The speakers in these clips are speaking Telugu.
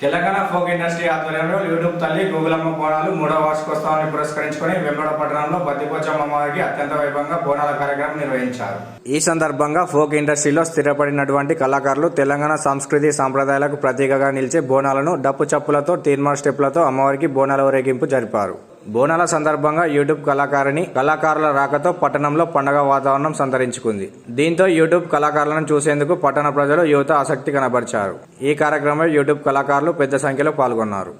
తెలంగాణ ఫోక్ ఇండస్ట్రీ ఆధ్వర్యంలో యూట్యూబ్ తల్లి గోగులమ్మ బోనాలు 3వ వార్షికోత్సవాన్ని పురస్కరించుకొని వేములవాడ పట్టణంలో బద్దిపోచమ్మ అమ్మవారికి అత్యంత వైభవంగా బోనాల కార్యక్రమం నిర్వహించారు. ఈ సందర్భంగా ఫోక్ ఇండస్ట్రీలో స్థిరపడినటువంటి కళాకారులు తెలంగాణ సంస్కృతి సాంప్రదాయాలకు ప్రతీకగా నిలిచే బోనాలను డప్పు చప్పులతో తీర్మార్ స్టెప్లతో అమ్మవారికి బోనాల ఊరేగింపు జరిపారు. బోనాల సందర్భంగా యూట్యూబ్ కళాకారుల రాకతో పట్టణంలో పండగ వాతావరణం సంతరించుకుంది. దీంతో యూట్యూబ్ కళాకారులను చూసేందుకు పట్టణ ప్రజలు యువత ఆసక్తి కనబరిచారు. ఈ కార్యక్రమంలో యూట్యూబ్ కళాకారులు పెద్ద సంఖ్యలో పాల్గొన్నారు.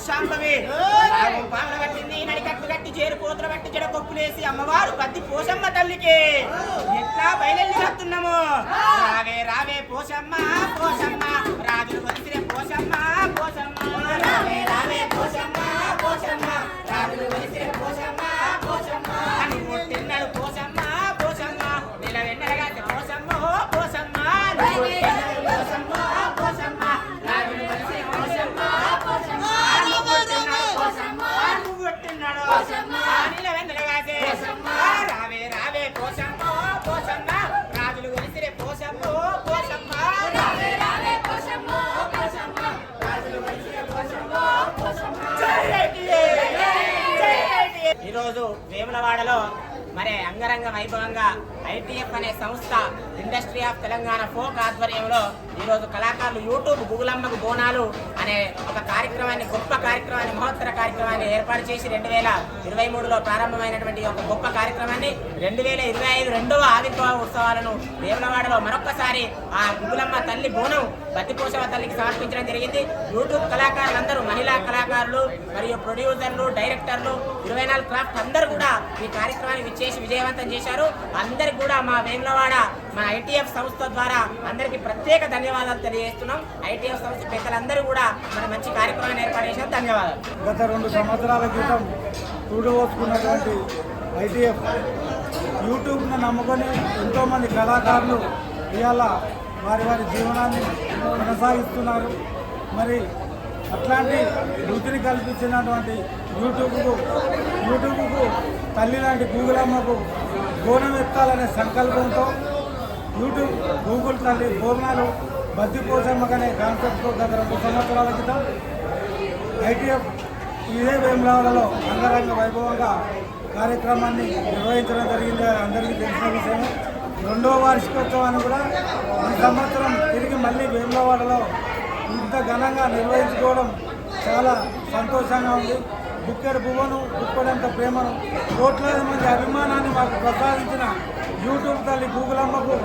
శాంతమే పట్టింది నడికట్టు కట్టి చేరు కోతులు బట్టి చెడ కొప్పులేసి అమ్మవారు పత్తి పోషమ్మ తల్లికి ఎట్లా బయలుదేరి వస్తున్నాము. రావే రావే పోషమ్మ పోషమ్మ రాజులు వలిసిరే పోషమ్మ పోషమ్మ రావే రావే పోషమ్మ పోషమ్మ రాజులు వలిసిరే పోషమ్మ పోషమ్మ అని తిన్నాడు పోషమ్మ పోషమ్మ నిల వెన్నెలగా పోషమ్మ పోషమ్మ పోషమ్మ పోషమ్మ రాజులు వలిసిరే పోషమ్మ పోషమ్మ రావే రావే పోషమ్మ పోషమ్మ రాజులు కొలిసిరే పోషమ్మ పోషమ్మ రావే రావే పోషమ్మ పోషమ్మ రాజులు కొలిసిరే పోషమ్మ పోషమ్మ. ఈరోజు వేములవాడలో మరి అంగరంగ వైభవంగా ITF అనే సంస్థ ఇండస్ట్రీ ఆఫ్ తెలంగాణ ఫోక్ ఆధ్వర్యంలో ఈరోజు కళాకారులు యూట్యూబ్ గుగులమ్మకు బోనాలు అనే ఒక కార్యక్రమాన్ని గొప్ప కార్యక్రమాన్ని మహోత్తర కార్యక్రమాన్ని ఏర్పాటు చేసి 2023లో ప్రారంభమైనటువంటి ఒక గొప్ప కార్యక్రమాన్ని 2025 రెండవ ఆవిర్భావ ఉత్సవాలను వేములవాడలో మరొక్కసారి ఆ గుగులమ్మ తల్లి బోనం బత్తిపోషవ తల్లికి సమర్పించడం జరిగింది. యూట్యూబ్ కళాకారులందరూ మహిళా కళాకారులు మరియు ప్రొడ్యూసర్లు డైరెక్టర్లు 24 క్రాఫ్ట్ అందరూ కూడా ఈ కార్యక్రమాన్ని విచ్చేసి విజయవంతం చేశారు. అందరికి కూడా మా వేములవాడ మా ITF సంస్థ ద్వారా అందరికీ ప్రత్యేక ధన్యవాదాలు తెలియజేస్తున్నాం. ITF సంస్థ పెద్దలందరూ కూడా మన మంచి కార్యక్రమాన్ని ఏర్పాటు చేశారు. ధన్యవాదాలు. గత 2 సంవత్సరాల క్రితం చూడవచ్చుకున్నటువంటి ITF యూట్యూబ్ను నమ్ముకొని ఎంతోమంది కళాకారులు ఇవాళ వారి వారి జీవనాన్ని కొనసాగిస్తున్నారు. మరి అట్లాంటి వృత్తిని కల్పించినటువంటి యూట్యూబ్కు తల్లి లాంటి గూగులమ్మకు బోనం ఎత్తాలనే సంకల్పంతో యూట్యూబ్ గూగుల్ తల్లి బోనాలు బద్దిపోచమ్మకనే కాన్సెప్ట్తో గత 2 సంవత్సరాల క్రితం ITF ఇదే వేములవాడలో అంగరంగ వైభవంగా కార్యక్రమాన్ని నిర్వహించడం జరిగింది. అందరికీ తెలిసిన విషయమే. 2వ వార్షికోత్సవాన్ని కూడా ఈ సంవత్సరం తిరిగి మళ్ళీ వేములవాడలో ఇంత ఘనంగా నిర్వహించుకోవడం చాలా సంతోషంగా ఉంది. బుక్కెడు పువ్వును బుక్కెడంత ప్రేమను కోట్లాది మంది అభిమానాన్ని మాకు ప్రసాదించిన యూట్యూబ్ తల్లి గూగులమ్మకు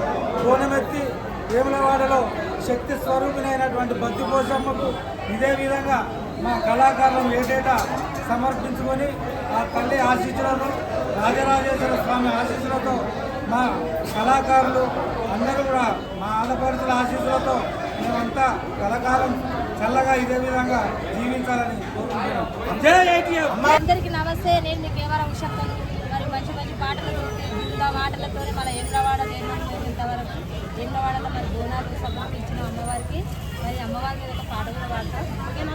బోనమెత్తి వేములవాడలో శక్తి స్వరూపిణైనటువంటి బద్దిపోషమ్మకు ఇదే విధంగా మా కళాకారులను ఏటేటా సమర్పించుకొని ఆ తల్లి ఆశీస్సులతో రాజరాజేశ్వర స్వామి ఆశీస్సులతో మా కళాకారులు అందరూ కూడా మా ఆడపడుచుల ఆశీస్సులతో మేమంతా కళాకారం చల్లగా ఇదే విధంగా జీవించాలని కోరుకుంటున్నాం. అందరికీ నమస్తే. నేను మీకు కేవలం ఉషక్కను. మరి మంచి మంచి పాటలతో మాటలతో మన వేములవాడ ఇంతవరకు వేములవాడలో మరి బోనాలు సమర్పించిన అమ్మవారికి మరి అమ్మవారి మీద ఒక పాట కూడా పాడతాం. ఓకేనా?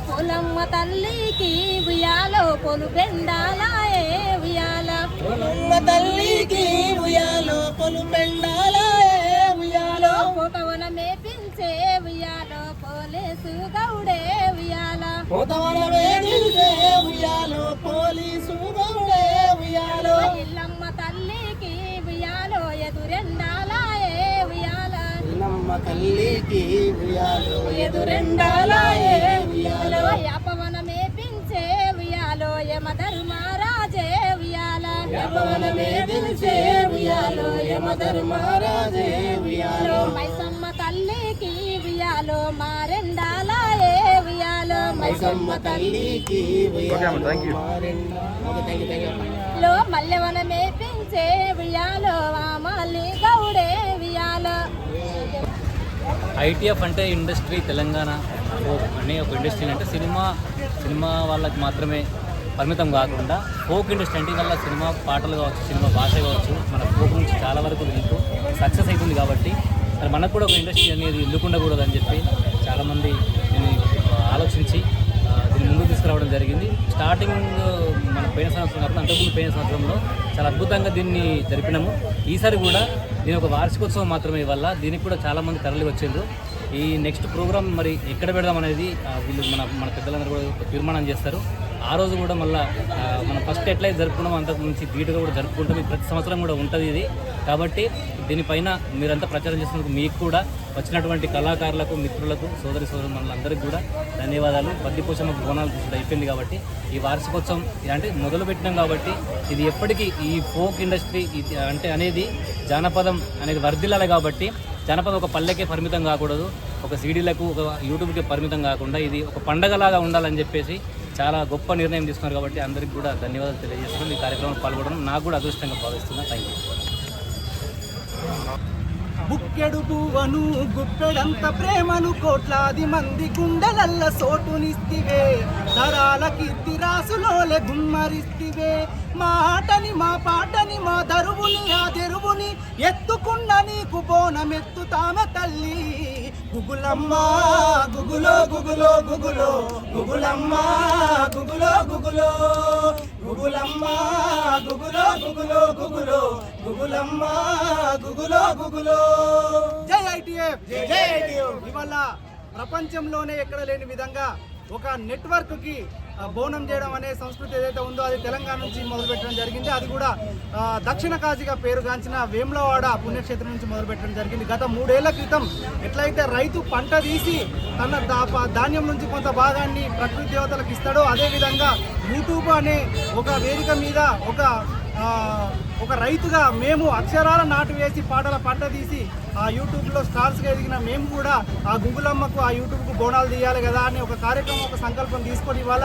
పొలమ్మ తల్లికి ఉయ్యాలో పొలు పెండాలాయే ఉయ్యాల పొలమ్మ తల్లికి ఉయ్యాలో పొలు పెండాలాయే ఉయ్యాలో పోతవన మేపించే ఉయ్యాలో పోలీసు గౌడే ఉయ్యాల పోతవన మేపించే ఉయ్యాలో పోలీసు గౌడే ఉయ్యాలో ఇల్లమ్మ తల్లికి ఉయ్యాలో ఎదురెండాలాయే ఉయ్యాల ఇల్లమ్మ తల్లికి ఉయ్యాలో ఎదురెండాలాయే ఉయ్యాలో యాపవన మేపించే ఉయ్యాలో యమధర్మరాజే ఉయ్యాల యాపవన మేపించే ఉయ్యాలో యమధర్మరాజే ఉయ్యాలో మైసమ్మ తల్లికి ఉయ్యాలో మారెండాలాయే ఉయ్యాలో మైసమ్మ తల్లికి ఉయ్యాలో మారెండాలో మల్లెవన మేపించే ఉయ్యాలో వామల్లి గౌడే ఉయ్యాలో. ITF అంటే ఇండస్ట్రీ తెలంగాణ అనే ఒక ఇండస్ట్రీ అంటే సినిమా వాళ్ళకి మాత్రమే పరిమితం కాకుండా ఫోక్ ఇండస్ట్రీ అంటే వల్ల సినిమా పాటలు కావచ్చు, సినిమా భాష కావచ్చు, మన ఫోక్ నుంచి చాలా వరకు వెళ్తూ సక్సెస్ అవుతుంది. కాబట్టి మరి మనకు కూడా ఒక ఇండస్ట్రీ అనేది ఎందుకు ఉండకూడదని చెప్పి చాలామంది దీన్ని ఆలోచించి దీన్ని ముందుకు తీసుకురావడం జరిగింది. స్టార్టింగ్ మన పోయిన సంవత్సరం కాకుండా అంతకుముందు పోయిన సంవత్సరంలో చాలా అద్భుతంగా దీన్ని జరిపినాము. ఈసారి కూడా దీని ఒక వార్షికోత్సవం మాత్రమే వల్ల దీనికి కూడా చాలామంది తరలి వచ్చిండ్రు. ఈ నెక్స్ట్ ప్రోగ్రామ్ మరి ఎక్కడ పెడదాం అనేది వీళ్ళు మన పెద్దలందరూ కూడా తీర్మానం చేస్తారు. ఆ రోజు కూడా మళ్ళీ మనం ఫస్ట్ ఎట్లయితే జరుపుకున్నామో అంతకు మించి ధీటుగా కూడా జరుపుకుంటాం. ప్రతి సంవత్సరం కూడా ఉంటుంది ఇది. కాబట్టి దీనిపైన మీరంతా ప్రచారం చేసినందుకు మీకు కూడా వచ్చినటువంటి కళాకారులకు, మిత్రులకు, సోదరులందరికీ కూడా ధన్యవాదాలు. బద్దిపోషమ్మ బోనాలు తీసుకుంటే అయిపోయింది కాబట్టి ఈ వార్షికోత్సవం అంటే మొదలు పెట్టినాం కాబట్టి ఇది ఎప్పటికీ ఈ ఫోక్ ఇండస్ట్రీ అంటే అనేది జానపదం అనేది వర్ధిల్లాలి. కాబట్టి జనపద ఒక పల్లెకే పరిమితం కాకూడదు, ఒక సీడీలకు ఒక యూట్యూబ్కి పరిమితం కాకుండా ఇది ఒక పండగలాగా ఉండాలని చెప్పేసి చాలా గొప్ప నిర్ణయం తీసుకున్నారు. కాబట్టి అందరికీ కూడా ధన్యవాదాలు తెలియజేస్తున్నాను. ఈ కార్యక్రమంలో పాల్గొనడం నాకు కూడా అదృష్టంగా భావిస్తున్నాను. Thank you. బుక్కెడు పువ్వను గుప్పెడంత ప్రేమను కోట్లాది మంది గుండెలల్ల సోటునిస్తివే, తరాల కీర్తి రాసులోలే గుమ్మరిస్తివే. మా ఆటని మా పాటని మా దరువుని ఆ తెరువుని ఎత్తుకున్న నీకు బోనమెత్తుతామె తల్లి. గుగులమ్మ గుగులో గుగులో గుగులో గుగులమ్మ గుగులో గుగులో గుగులమ్మ గుగులో గుగులో గుగులో గుగులమ్మ గుగులో గుగులో. జై ఐటీఎఫ్, జై ఐటీఎఫ్. ఇవాళ ప్రపంచంలోనే ఎక్కడ లేని విధంగా ఒక నెట్వర్క్కి బోనం చేయడం అనే సంస్కృతి ఏదైతే ఉందో అది తెలంగాణ నుంచి మొదలుపెట్టడం జరిగింది. అది కూడా దక్షిణ కాశీగా పేరుగాంచిన వేములవాడ పుణ్యక్షేత్రం నుంచి మొదలుపెట్టడం జరిగింది. గత 3 ఏళ్ల క్రితం ఎట్లయితే రైతు పంట తీసి తన ధాన్యం నుంచి కొంత భాగాన్ని ప్రకృతి దేవతలకు ఇస్తాడో, అదేవిధంగా యూట్యూబ్ అనే ఒక వేదిక మీద ఒక రైతుగా మేము అక్షరాల నాటు వేసి పాటల పంట తీసి ఆ యూట్యూబ్లో స్టార్స్గా ఎదిగిన మేము కూడా ఆ గుగులమ్మకు ఆ యూట్యూబ్కు బోనాలు తీయాలి కదా అని ఒక కార్యక్రమం, ఒక సంకల్పం తీసుకొని ఇవాళ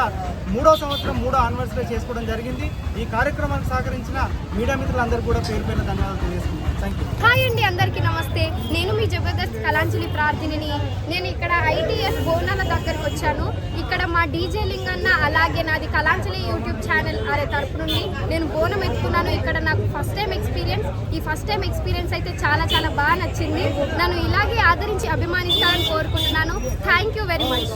3వ సంవత్సరం 3వ యానివర్సరీ చేసుకోవడం జరిగింది. ఈ కార్యక్రమానికి సహకరించిన మీడియా మిత్రులందరూ కూడా పేరు పేరు ధన్యవాదాలు తెలియజేస్తున్నాను. Thank you. హాయ్ అండి, అందరికీ నమస్తే. నేను మీ జబర్దస్త్ కళాంజలి ప్రార్థిని. నేను ఇక్కడ ఐటీఎస్ బోనాల దగ్గరకు వచ్చాను. ఇక్కడ మా డీజే లింగన్న అలాగే నాది కళాంజలి యూట్యూబ్ ఛానల్ తరపు నుండి నేను బోనం ఎత్తుకున్నాను. ఇక్కడ నాకు ఫస్ట్ టైం ఎక్స్పీరియన్స్. ఈ ఫస్ట్ టైం ఎక్స్పీరియన్స్ అయితే చాలా చాలా బాగా నచ్చింది. నన్ను ఇలాగే ఆదరించి అభిమానిస్తారని కోరుకుంటున్నాను. Thank you very much.